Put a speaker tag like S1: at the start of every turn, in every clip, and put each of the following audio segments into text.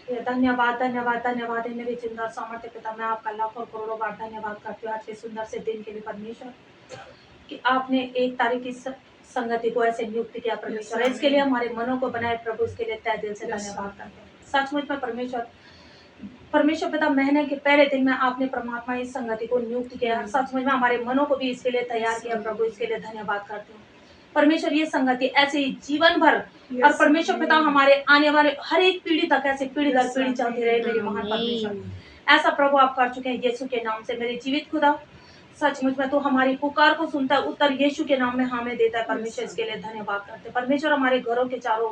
S1: ये धन्यवाद, धन्यवाद, धन्यवाद है मेरे जिंदा सामर्थ्य पिता। मैं आपका लाखों करोड़ों बार धन्यवाद करती हूँ आज के सुंदर से दिन के लिए परमेश्वर, कि आपने 1 तारीख की संगति को ऐसे नियुक्त किया परमेश्वर। इसके लिए हमारे मनों को बनाए प्रभु, इसके लिए तहे दिल से धन्यवाद करते हैं। सचमुच में परमेश्वर, परमेश्वर पिता, महीने के पहले दिन में आपने परमात्मा इस संगति को नियुक्त किया। सचमुच में हमारे मनों को भी इसके लिए तैयार किया प्रभु, इसके लिए धन्यवाद करती हूँ परमेश्वर। ये संगति ऐसे ही जीवन भर और परमेश्वर पिता हमारे आने वाले हर एक पीढ़ी तक ऐसे पीढ़ी दर पीढ़ी चलती रहे मेरे महान परमेश्वर। ऐसा प्रभु आप कर चुके हैं यीशु के नाम से। मेरे जीवित खुदा, सचमुच में तो हमारी पुकार को सुनता है, उत्तर यीशु के नाम में हमें देता है परमेश्वर। इसके लिए धन्यवाद करते हैं परमेश्वर। हमारे घरों के चारों,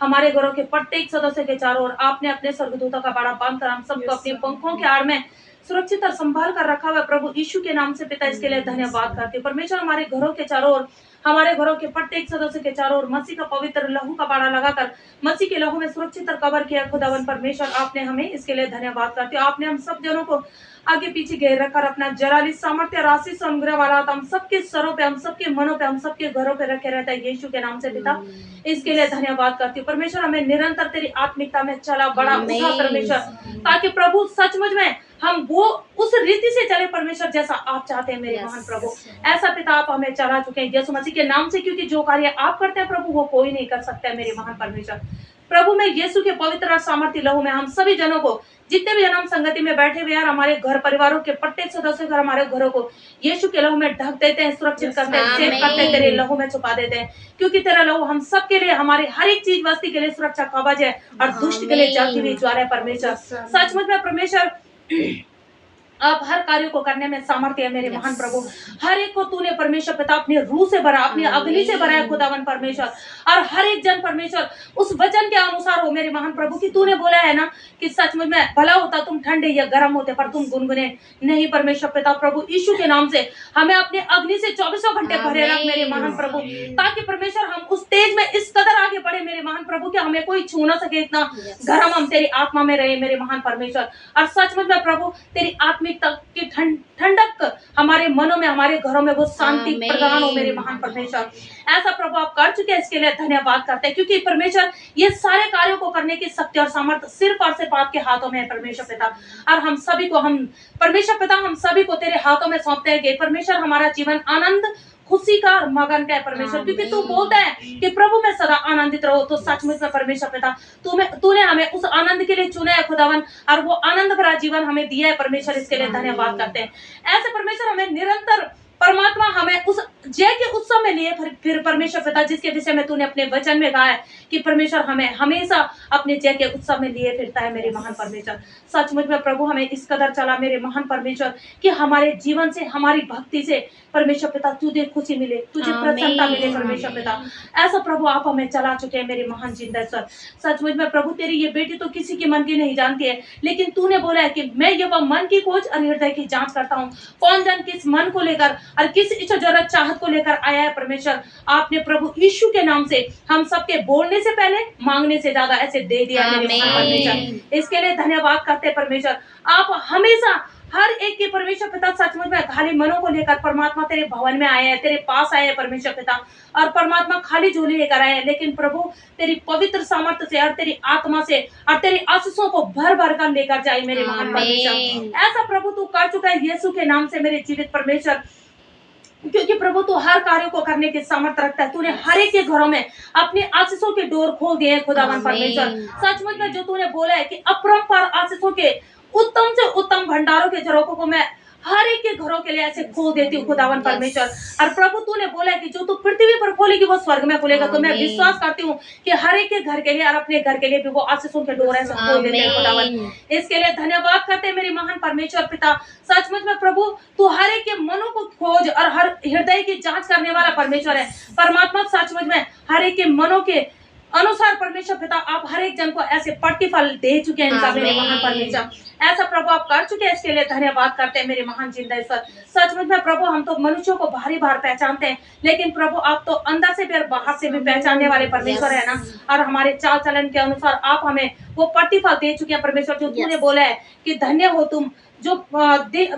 S1: हमारे घरों के प्रत्येक सदस्य के चारों ओर आपने अपने स्वर्गदूतों का बड़ा बांध कर हम सबको अपने पंखों के आड़ में सुरक्षित और संभाल कर रखा हुआ है प्रभु यीशु के नाम से पिता। इसके लिए धन्यवाद करते हैं परमेश्वर। हमारे घरों के चारों ओर, हमारे घरों के प्रत्येक सदस्य के चारों ओर मसीह का पवित्र लहू का बाड़ा लगाकर मसीह के लहू में सुरक्षित और कवर किया खुदावन परमेश्वर। आपने हमें, इसके लिए धन्यवाद करते हो। आपने हम सब जनों को आगे पीछे घेर रखकर अपना जलाली सामर्थ्य और आशीष अनुग्रह वाला हम सबके सरों पे, हम सबके मनों पे, हम सबके घरों पे रखे रहता है यीशु के नाम से पिता। इसके लिए धन्यवाद करती हूँ परमेश्वर। हमें निरंतर तेरी आत्मिकता में चला बड़ा उठा परमेश्वर, ताकि प्रभु सचमुच में हम वो उस रीति से चले परमेश्वर जैसा आप चाहते हैं मेरे महान प्रभु। ऐसा पिता आप हमें चला चुके हैं यीशु मसीह के नाम से, क्योंकि जो कार्य आप करते हैं प्रभु वो कोई नहीं कर सकता है मेरे महान परमेश्वर। प्रभु मैं यीशु के पवित्र और सामर्थ्य लहू में हम सभी जनों को, जितने भी जन संगति में बैठे हुए हैं, हमारे घर परिवारों के प्रत्येक सदस्य को, हमारे घरों को यीशु के लहू में ढक देते हैं, सुरक्षित करते हैं, सेव करते हैं, तेरे लहू में छुपा देते हैं, क्योंकि तेरा लहू हम सबके लिए, हमारे हर एक चीज वस्ती के लिए सुरक्षा कवच है और दुष्ट के लिए जलती हुई ज्वाला है परमेश्वर। सचमुच में परमेश्वर आप हर कार्य को करने में सामर्थ्य है मेरे महान प्रभु। हर एक को तूने परमेश्वर पिता अपने रूह से भरा, अपनी अग्नि से भरा है खुदावन परमेश्वर। और हर एक जन परमेश्वर उस वचन के अनुसार हो मेरे महान प्रभु, कि तूने बोला है ना कि सचमुच में भला होता तुम ठंडे या गर्म होते पर तुम गुनगुने नहीं परमेश्वर पिता। प्रभु यीशु के नाम से हमें अपने अग्नि से 24 घंटे भरे रख मेरे महान प्रभु, ताकि परमेश्वर हम उस तेज में इस कदर आगे बढ़े मेरे महान प्रभु कि हमें कोई छू ना सके, इतना गर्म हम तेरी आत्मा में रहे मेरे महान परमेश्वर। और सचमुच में प्रभु तेरी आत्मिक तक की ठंडक हमारे मनों में, हमारे घरों में वो शांति प्रदान हो मेरे महान परमेश्वर। ऐसा प्रभु आप कर चुके हैं, इसके लिए धन्यवाद करते हैं, क्योंकि परमेश्वर ये सारे कार्यों को करने की शक्ति और सामर्थ्य सिर्फ और सिर्फ आपके हाथों में है परमेश्वर पिता। और हम सभी को, हम परमेश्वर पिता, हम सभी को तेरे हाथों में सौंपते हैं परमेश्वर। हमारा जीवन आनंद खुशी का और मगन का है परमेश्वर, क्योंकि तू बोलता है कि प्रभु में सदा आनंदित रहो। तो सचमुच में परमेश्वर पिता तूने हमें उस आनंद के लिए चुना है खुदावन, और वो आनंद भरा जीवन हमें दिया है परमेश्वर। इसके लिए धन्यवाद करते हैं। ऐसे परमेश्वर हमें निरंतर परमात्मा हमें उस जय के उत्सव में लिए फिर परमेश्वर पिता, जिसके विषय में तूने अपने वचन में कहा है कि परमेश्वर हमें हमेशा अपने जय के उत्सव में लिए फिरता है मेरे महान परमेश्वर। सचमुच में प्रभु हमें इस कदर चला मेरे महान परमेश्वर, कि हमारे जीवन से, हमारी भक्ति से परमेश्वर पिता तुझे खुशी मिले, तुझे प्रसन्नता मिले परमेश्वर पिता। ऐसा प्रभु आप हमें चला चुके हैं मेरे महान जिंदेश्वर। सचमुच में प्रभु तेरी ये बेटी तो किसी की मन की नहीं जानती है, लेकिन तूने बोला है कि मैं ये मन की खोज और हृदय की जांच करता हूँ। कौन जान किस मन को लेकर और किस इच्छा जरूरत चाहत को लेकर आया है परमेश्वर। आपने प्रभु यीशु के नाम से हम सबके बोलने से पहले, मांगने से ज्यादा ऐसे दे दिया मेरे महान परमेश्वर। इसके लिए धन्यवाद करते परमेश्वर। आप हमेशा हर एक के परमेश्वर पिता सचमुच में खाली मनों को लेकर परमात्मा तेरे भवन में आए हैं, तेरे पास आए हैं परमेश्वर पिता, और परमात्मा खाली झोली लेकर आए हैं, लेकिन प्रभु तेरी पवित्र सामर्थ्य से और तेरी आत्मा से और तेरी आशीषों को भर भर कर लेकर जाए मेरे महान परमेश्वर। ऐसा प्रभु तू कर चुका है यीशु के नाम से मेरे जीवित परमेश्वर, क्योंकि प्रभु तू हर कार्यों को करने के सामर्थ्य रखता है। तूने हर एक के घरों में अपने आशीषों के डोर खोल दिए हैं खुदावन परमेश्वर। सचमुच में जो तूने बोला है कि अपरंपार आशीषों के उत्तम से उत्तम भंडारों के झरोखों को मैं हर एक के घरों के लिए ऐसे खोल देती हूँ खुदावन परमेश्वर। और प्रभु तूने बोला है कि जो तू पृथ्वी पर खोलेगी वो स्वर्ग में खोलेगा। तो मैं विश्वास करती हूँ कि हर एक के घर के लिए और अपने घर के लिए भी वो आशीषों के डोर ऐसे खोल देते हैं खुदावन। इसके लिए धन्यवाद करते हैं मेरे महान परमेश्वर पिता। सचमुच में प्रभु तू हर एक के मनों को खोज और हर हृदय की जांच करने वाला परमेश्वर है परमात्मा। सचमुच में हर एक के मनों के अनुसार परमेश्वर पिता आप हर एक जन को ऐसे प्रतिफल दे चुके हैं इनका मेरे महान परमेश्वर। ऐसा प्रभु आप कर चुके हैं, इसके लिए धन्यवाद करते हैं मेरे महान जिंदेश्वर। सचमुच में प्रभु हम तो मनुष्यों को बाहरी बाहर पहचानते हैं, लेकिन प्रभु आप तो अंदर से भी और बाहर से भी पहचानने वाले परमेश्वर है ना। और हमारे चाल चलन के अनुसार आप हमें वो प्रतिफल दे चुके हैं परमेश्वर, जो तूने बोला है कि धन्य हो तुम जो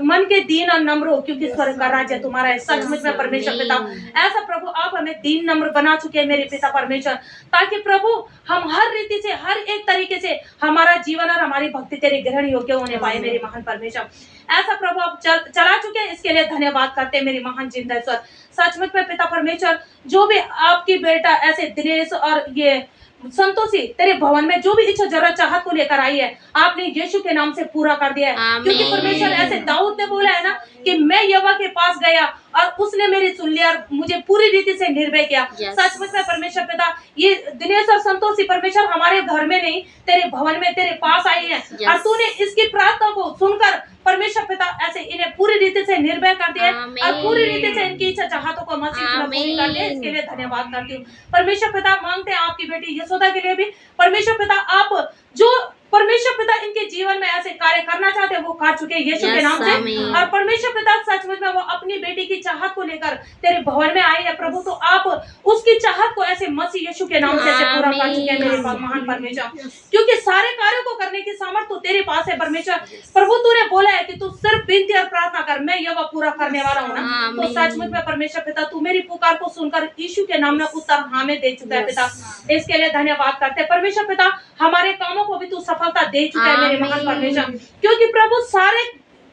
S1: मन के दीन और नम्र हो, क्योंकि स्वर्ग का राज्य तुम्हारा है। सचमुच में परमेश्वर पिता, ऐसा प्रभु आप हमें दीन नम्र बना चुके हैं मेरे पिता परमेश्वर, ताकि प्रभु हम हर रीति से, हर एक तरीके से हमारा जीवन और हमारी भक्ति तेरे ग्रहण योग्य होने पाए मेरे महान परमेश्वर। ऐसा प्रभु आप चला चुके हैं, इसके लिए धन्यवाद करते हैं मेरे महान जिंदा। सचमुच में पिता परमेश्वर, जो भी आपकी बेटा ऐसे दिनेश और ये संतोषी तेरे भवन में जो भी इच्छा जरूरत चाहत को लेकर आई है, आपने यीशु के नाम से पूरा कर दिया है। क्योंकि परमेश्वर, ऐसे दाऊद ने बोला है ना कि मैं यहोवा के पास गया और उसने मेरी सुन लिया और मुझे पूरी रीति से निर्भय किया। सचमुच में परमेश्वर पिता, ये दिनेश और संतोषी परमेश्वर हमारे घर में नहीं, तेरे भवन में तेरे पास आई है और तूने इसकी प्रार्थना को सुनकर परमेश्वर पिता ऐसे इन्हें पूरी रीति से निर्भय कर दिया और पूरी रीति से इनकी इच्छा चाहतों को मसीह में पूरी कर दिया। इसके लिए धन्यवाद करती हूँ परमेश्वर पिता। मांगते हैं आपकी बेटी यशोदा के लिए भी परमेश्वर पिता, आप जो परमेश्वर पिता इनके जीवन में ऐसे कार्य करना चाहते हैं वो कर चुके हैं यीशु के नाम से। और परमेश्वर पिता सचमुच में वो अपनी बेटी की चाहत को लेकर तेरे भवन में आई है प्रभु, तो आप उसकी चाहत को ऐसे मसीह यीशु के नाम से ऐसे पूरा कर चुके हैं मेरे महान परमेश्वर। क्योंकि सारे कार्यों को करने की सामर्थ तो तेरे पास है परमेश्वर। प्रभु तूने बोला है कि तू सिर्फ विनती और प्रार्थना कर, मैं यह पूरा करने वाला हूँ ना। तो सचमुच में परमेश्वर पिता, तू मेरी पुकार को सुनकर यीशु के नाम में उत्तर हमें दे चुका है पिता। इसके लिए धन्यवाद करते हैं परमेश्वर पिता। हमारे कामों को भी तू सफलता दे चुका है मेरे महान परमेश्वर। क्योंकि प्रभु सारे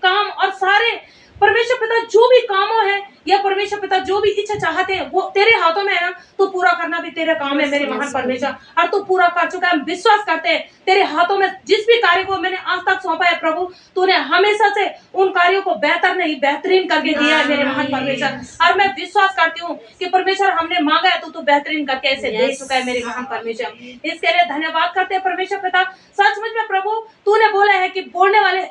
S1: काम और सारे परमेश्वर पिता जो भी कामों है या परमेश्वर पिता जो भी इच्छा चाहते हैं वो तेरे हाथों में है ना, तो पूरा करना भी तेरा काम है मेरे महान परमेश्वर। और तू पूरा कर चुका है। हम विश्वास करते हैं तेरे हाथों में जिस भी कार्य को मैंने आज तक सौंपा है प्रभु, तूने हमेशा से उन कार्यों को बेहतर नहीं बेहतरीन करके दिया है मेरे महान परमेश्वर। और मैं विश्वास करती हूँ कि परमेश्वर हमने मांगा है तो तू बेहतरीन करके ऐसे दे चुका है मेरे महान परमेश्वर। इसके लिए धन्यवाद करते हैं परमेश्वर पिता। सचमुच में प्रभु तूने बोला है कि बोलने वाले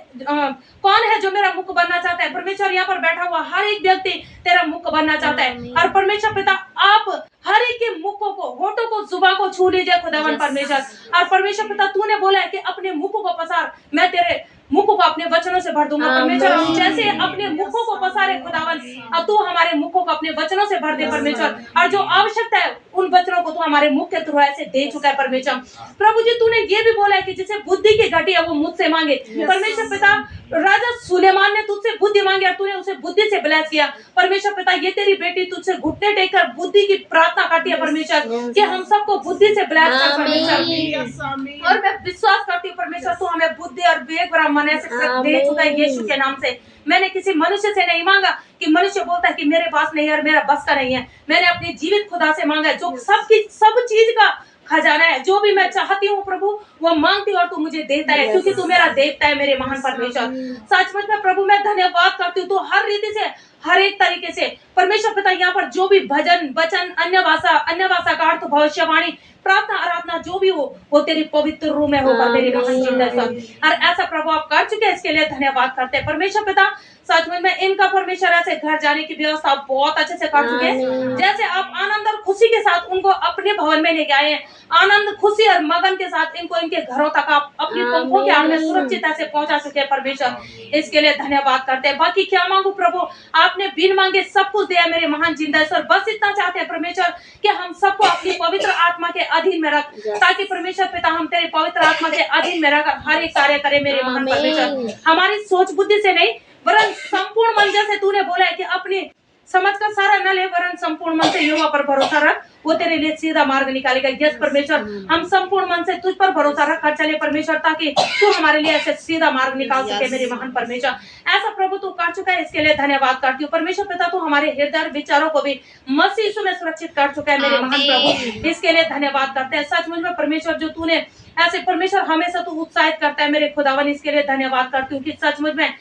S1: कौन है जो मेरा मुख बनना चाहता है। परमेश्वर यहाँ पर बैठा हुआ हर एक व्यक्ति तेरा मुख बनना चाहता है। और परमेश्वर पिता, आप हर एक के मुखों को, होठों को, जुबान को छू लीजिए खुदावन परमेश्वर। और परमेश्वर पिता तूने बोला है कि अपने मुखों को पसार, मैं तेरे मुखों को अपने वचनों से भर दूंगा परमेश्वर। हम जैसे अपने मुखों को पसारे खुदावन, अब तू हमारे मुखों को अपने वचनों से भर दे परमेश्वर। और जो आवश्यकता है उन वचनों को तू हमारे मुख के थ्रू ऐसे दे चुका है परमेश्वर। प्रभु जी तूने ये भी बोला है कि जिसे बुद्धि की घटी है वो मुझसे मांगे। परमेश्वर पिता, राजा सुलेमान ने तुझसे बुद्धि मांगी और तूने उसे बुद्धि से ब्लेस किया परमेश्वर पिता। ये तेरी बेटी तुझसे घुटने टेककर बुद्धि की प्रार्थना करती है परमेश्वर कि हम सबको बुद्धि से ब्लेस कर परमेश्वर। और मैं विश्वास करती हूँ परमेश्वर, तू हमें बुद्धि और विवेक भरा मन ऐसे दे चुका है यीशु के नाम से। मैंने किसी मनुष्य से नहीं मांगा कि मनुष्य बोलता है कि मेरे पास नहीं है और मेरा बस का नहीं है। मैंने अपने जीवित खुदा से मांगा है जो सब चीज का खजाना है। जो भी मैं चाहती हूँ प्रभु वो मांगती हूँ और तू मुझे देता है, क्योंकि तू मेरा देखता है मेरे महान परमेश्वर। सचमुच में प्रभु मैं धन्यवाद करती हूँ। तू हर रीति से, हर एक तरीके से परमेश्वर पिता यहाँ पर जो भी भजन, वचन, अन्य भाषा का अर्थ, भविष्यवाणी, प्रार्थना, आराधना जो भी हो वो तेरी पवित्र रूह में होगा मेरे महान जिंदा। और ऐसा प्रभु आप कर चुके हैं, इसके लिए धन्यवाद करते हैं परमेश्वर पिता। सचमुच में इनका परमेश्वर ऐसे घर जाने की व्यवस्था बहुत अच्छे से कर चुके हैं। जैसे आप आनंद और खुशी के साथ उनको अपने भवन में लेके आए हैं, आनंद, खुशी और मगन के साथ इनको इनके घरों तक आप अपनी पंखों के आड़ में सुरक्षित से पहुंचा चुके हैं परमेश्वर। इसके लिए धन्यवाद करते हैं। बाकी क्या मांगू प्रभु, आपने बिन मांगे सब कुछ दिया मेरे महान जिंदा ईश्वर। बस इतना चाहते हैं परमेश्वर कि हम सबको अपनी पवित्र आत्मा के अधीन में रख, ताकि परमेश्वर पिता हम तेरे पवित्र आत्मा के अधीन में रख हर एक कार्य करें मेरे महान परमेश्वर। हमारी सोच बुद्धि से नहीं वरन संपूर्ण मन, जैसे तूने बोला है कि अपनी समझ का सारा न ले वरन संपूर्ण मन से यहोवा पर भरोसा रख, वो तेरे लिए सीधा मार्ग निकालेगा। यस परमेश्वर, हम संपूर्ण मन से तुझ पर भरोसा रख कर चले परमेश्वर, ताकि तू हमारे लिए ऐसे सीधा मार्ग निकाल सके मेरे महान परमेश्वर। ऐसा प्रभु तू कर चुका है, इसके लिए धन्यवाद करती हूँ परमेश्वर पिता। तू हमारे हृदय विचारों को भी मसीह यीशु में सुरक्षित कर चुका है मेरे महान प्रभु। इसके लिए धन्यवाद करते हैं सचमुच में परमेश्वर। जो तूने ऐसे परमेश्वर हमेशा तू उत्साहित करता है मेरे खुदावन, इसके लिए धन्यवाद करती हूँ कि सचमुच में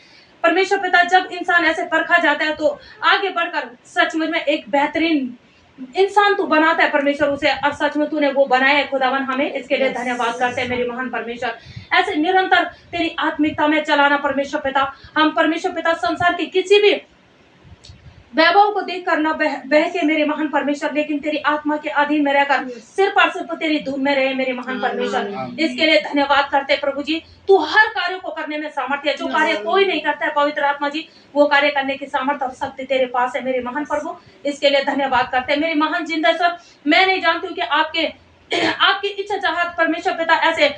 S1: परमेश्वर पिता जब इंसान ऐसे परखा जाता है तो आगे बढ़कर सचमुच में एक बेहतरीन इंसान तू बनाता है परमेश्वर उसे। और सच में तूने वो बनाया है खुदावन हमें, इसके लिए धन्यवाद करते हैं मेरे महान परमेश्वर। ऐसे निरंतर तेरी आत्मिकता में चलाना परमेश्वर पिता। हम परमेश्वर पिता संसार के किसी भी वैभव को देख कर न बह के मेरे महान परमेश्वर, लेकिन तेरी आत्मा के अधीन में रहकर सिर्फ और सिर्फ तेरी धूल में रहे मेरे महान परमेश्वर। इसके लिए धन्यवाद करते हैं प्रभु जी। तू हर कार्य को करने में सामर्थ्य है। जो कार्य कोई नहीं करता है पवित्र आत्मा जी, वो कार्य करने की सामर्थ्य और शक्ति तेरे पास है मेरे महान प्रभु। इसके लिए धन्यवाद करते हैं मेरे महान जिंदा सर। मैं नहीं जानती हूँ कि आपकी इच्छा चाहत परमेश्वर पिता ऐसे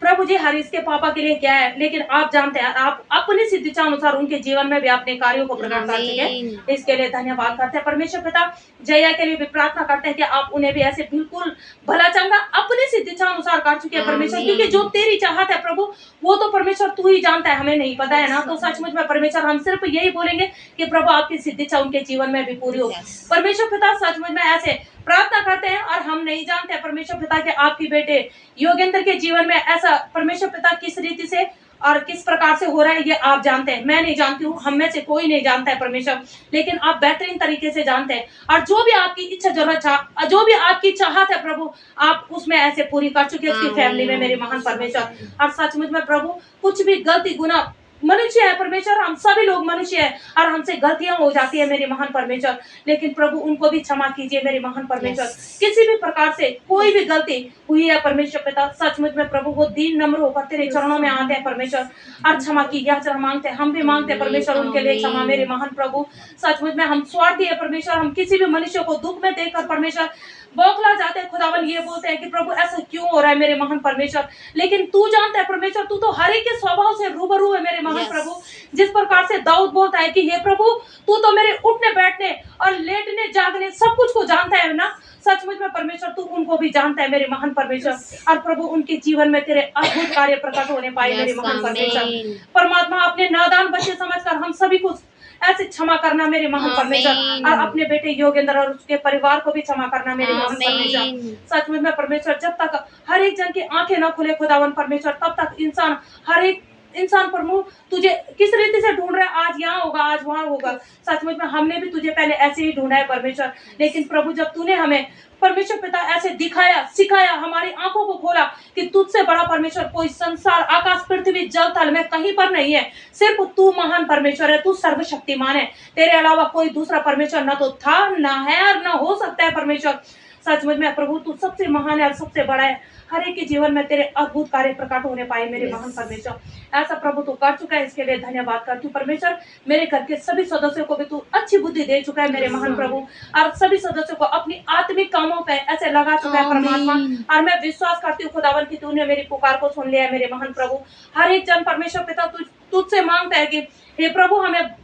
S1: प्रभु जी हर इसके पापा के लिए क्या है, लेकिन आप जानते हैं, आप अपनी सिद्धि अनुसार उनके जीवन में भी अपने कार्यों को प्रकट कर चुके हैं। इसके लिए धन्यवाद करते हैं। परमेश्वर पिता जया के लिए भी प्रार्थना करते हैं कि आप उन्हें भी ऐसे बिल्कुल भला चंगा अपनी सिद्धि अनुसार कर चुके हैं परमेश्वर, क्योंकि जो तेरी चाहत है प्रभु वो तो परमेश्वर तू ही जानता है, हमें नहीं पता है ना। तो सचमुच में परमेश्वर हम सिर्फ यही बोलेंगे कि प्रभु आपकी सिद्धि उनके जीवन में भी पूरी हो। परमेश्वर पिता सचमुच में ऐसे प्रार्थना करते हैं, और हम नहीं जानते परमेश्वर पिता के आपकी बेटे योगेंद्र के जीवन में ऐसा परमेश्वर पिता किस रीति से और किस प्रकार से हो रहा है, ये आप जानते हैं, मैं नहीं जानती हूँ, हम में से कोई नहीं जानता है परमेश्वर, लेकिन आप बेहतरीन तरीके से जानते हैं। और जो भी आपकी इच्छा जरूरत जो भी आपकी चाहत है प्रभु, आप उसमें ऐसे पूरी कर चुके हैं उसकी फैमिली में मेरे महान परमेश्वर। और सचमुच में प्रभु कुछ भी गलती गुना मनुष्य है परमेश्वर, हम सभी लोग मनुष्य है और हमसे गलतियां हो जाती है मेरे महान परमेश्वर, लेकिन प्रभु उनको भी क्षमा कीजिए मेरे महान परमेश्वर। किसी भी प्रकार से कोई भी गलती हुई है परमेश्वर पिता, सचमुच में प्रभु वो दीन नम्र होकर तेरे चरणों में आते हैं परमेश्वर, और क्षमा की याचना मांगते हैं, हम भी मांगते हैं परमेश्वर उनके लिए क्षमा मेरे महान प्रभु। सचमुच में हम स्वार्थी है परमेश्वर, हम किसी भी मनुष्य को दुख में देखकर परमेश्वर बौखला जाते हैं खुदावन, ये बोलते हैं कि प्रभु ऐसा क्यों हो रहा है मेरे महान परमेश्वर, लेकिन तू जानता है परमेश्वर, तू तो हर एक के स्वभाव से रूबरू है मेरे महान प्रभु। जिस प्रकार से दाऊद बोलता है कि हे प्रभु तू तो मेरे उठने बैठने और लेटने जागने सब कुछ को जानता है ना। सचमुच में परमेश्वर तू उनको भी जानता है मेरे महान परमेश्वर, और प्रभु उनके जीवन में तेरे अद्भुत कार्य प्रकट होने पाए मेरे महान परमेश्वर। परमात्मा अपने नादान बच्चे समझकर हम सभी को ऐसे क्षमा करना मेरे महान परमेश्वर, और अपने बेटे योगेंद्र और उसके परिवार को भी क्षमा करना मेरे महान परमेश्वर। सचमुच में परमेश्वर जब तक हर एक जन की आंखें न खुले खुदावन परमेश्वर, तब तक हर एक इंसान प्रभु तुझे किस रीति से ढूंढ रहा है, आज यहाँ होगा आज वहाँ होगा। सचमुच में हमने भी तुझे पहले ऐसे ही ढूंढा है परमेश्वर, लेकिन प्रभु जब तूने हमें परमेश्वर पिता ऐसे दिखाया सिखाया, हमारी आंखों को खोला कि तुझसे बड़ा परमेश्वर कोई संसार आकाश पृथ्वी जल थल में कहीं पर नहीं है, सिर्फ तू महान परमेश्वर है, तू सर्वशक्तिमान है, तेरे अलावा कोई दूसरा परमेश्वर न तो था न है और न हो सकता है परमेश्वर। सचमुच में प्रभु तू सबसे महान है और सबसे बड़ा है, हर एक के जीवन में तेरे अद्भुत कार्य प्रकट होने पाए मेरे महान परमेश्वर। ऐसा प्रभु तू कर चुका है, इसके लिए धन्यवाद करती हूँ परमेश्वर। मेरे घर के सभी सदस्यों को भी तू अच्छी बुद्धि दे चुका है मेरे महान प्रभु, और सभी सदस्यों को अपनी आत्मिक कामों पे ऐसे लगा चुका है परमात्मा, और मैं विश्वास करती हूँ खुदावन की तूने मेरी पुकार को सुन लिया है मेरे महान प्रभु। हर एक जन परमेश्वर पिता तुझसे मांगता है कि हे प्रभु हमें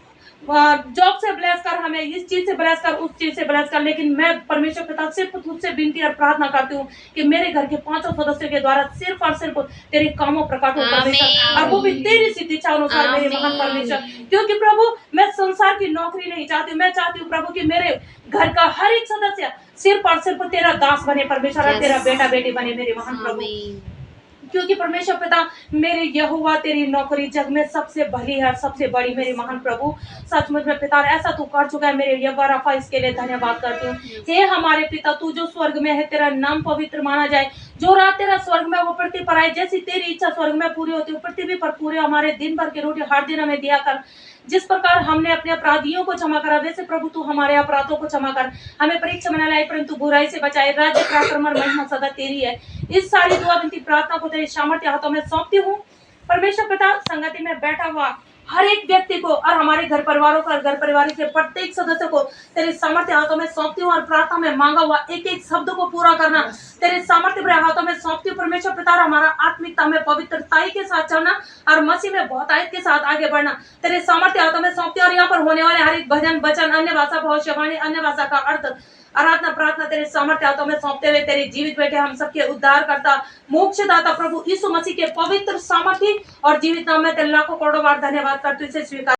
S1: जॉब से ब्लेस कर, हमें इस चीज से ब्लेस कर, उस चीज से ब्लेस कर, लेकिन मैं परमेश्वर पिता सिर्फ तुझसे विनती और प्रार्थना करती हूँ कि मेरे घर के 5 सदस्यों के द्वारा सिर्फ और सिर्फ तेरे कामों प्रकट हो परमेश्वर, और वो भी तेरी सिद्धि अनुसार मेरे महान परमेश्वर। क्योंकि प्रभु मैं संसार की नौकरी नहीं चाहती, मैं चाहती हूँ प्रभु कि मेरे घर का हर एक सदस्य सिर्फ और सिर्फ तेरा दास बने परमेश्वर, और तेरा बेटा बेटी बने मेरे महान प्रभु। क्योंकि परमेश्वर पिता मेरे यहोवा तेरी नौकरी जग में सबसे भली है और सबसे बड़ी मेरे महान प्रभु। सचमुच में पिता ऐसा तू कर चुका है मेरे यहोवा रफा, इसके लिए धन्यवाद करती हूँ। हे हमारे पिता तू जो स्वर्ग में है, तेरा नाम पवित्र माना जाए, जो रात तेरा स्वर्ग में वो पृथ्वी पर आए, जैसी तेरी इच्छा स्वर्ग में पूरी होती है पृथ्वी पर पूरे हमारे दिन भर की रोटी हर दिन हमें दिया कर। जिस प्रकार हमने अपने अपराधियों को क्षमा करा, वैसे प्रभु तू हमारे अपराधों को क्षमा कर, हमें परीक्षा में न लाए परंतु बुराई से बचाए। राज्य पराक्रम और महिमा सदा तेरी है। इस सारी दुआ विनती प्रार्थना को तेरे सामर्थ्य हाथों में सौंपती हूँ परमेश्वर पिता। संगति में बैठा हुआ हर एक व्यक्ति को और हमारे घर परिवारों का घर परिवार के प्रत्येक सदस्य को तेरे सामर्थ्य हाथों में सौंपती हूँ, और प्रार्थना में मांगा हुआ एक एक शब्द को पूरा करना तेरे सामर्थ्य भरे हाथों में सौंपती हूँ परमेश्वर पिता। हमारा आत्मिकता में पवित्रताई के साथ चलना और मसीह में बहुतायत के साथ आगे बढ़ना तेरे सामर्थ्य हाथों में सौंपती हूँ। और यहाँ पर होने वाले हर एक भजन वचन अन्य भाषा भविष्यवाणी अन्य भाषा का अर्थ आराधना प्रार्थना तेरे सामर्थ्य हाथों में सौंपते हुए तेरे जीवित बेटे हम सबके उद्धार करता मोक्षदाता प्रभु यीशु मसीह के पवित्र सामर्थ्य और जीवित नाम में तेरे लाखों करोड़ों बार धन्यवाद करते इसे स्वीकार।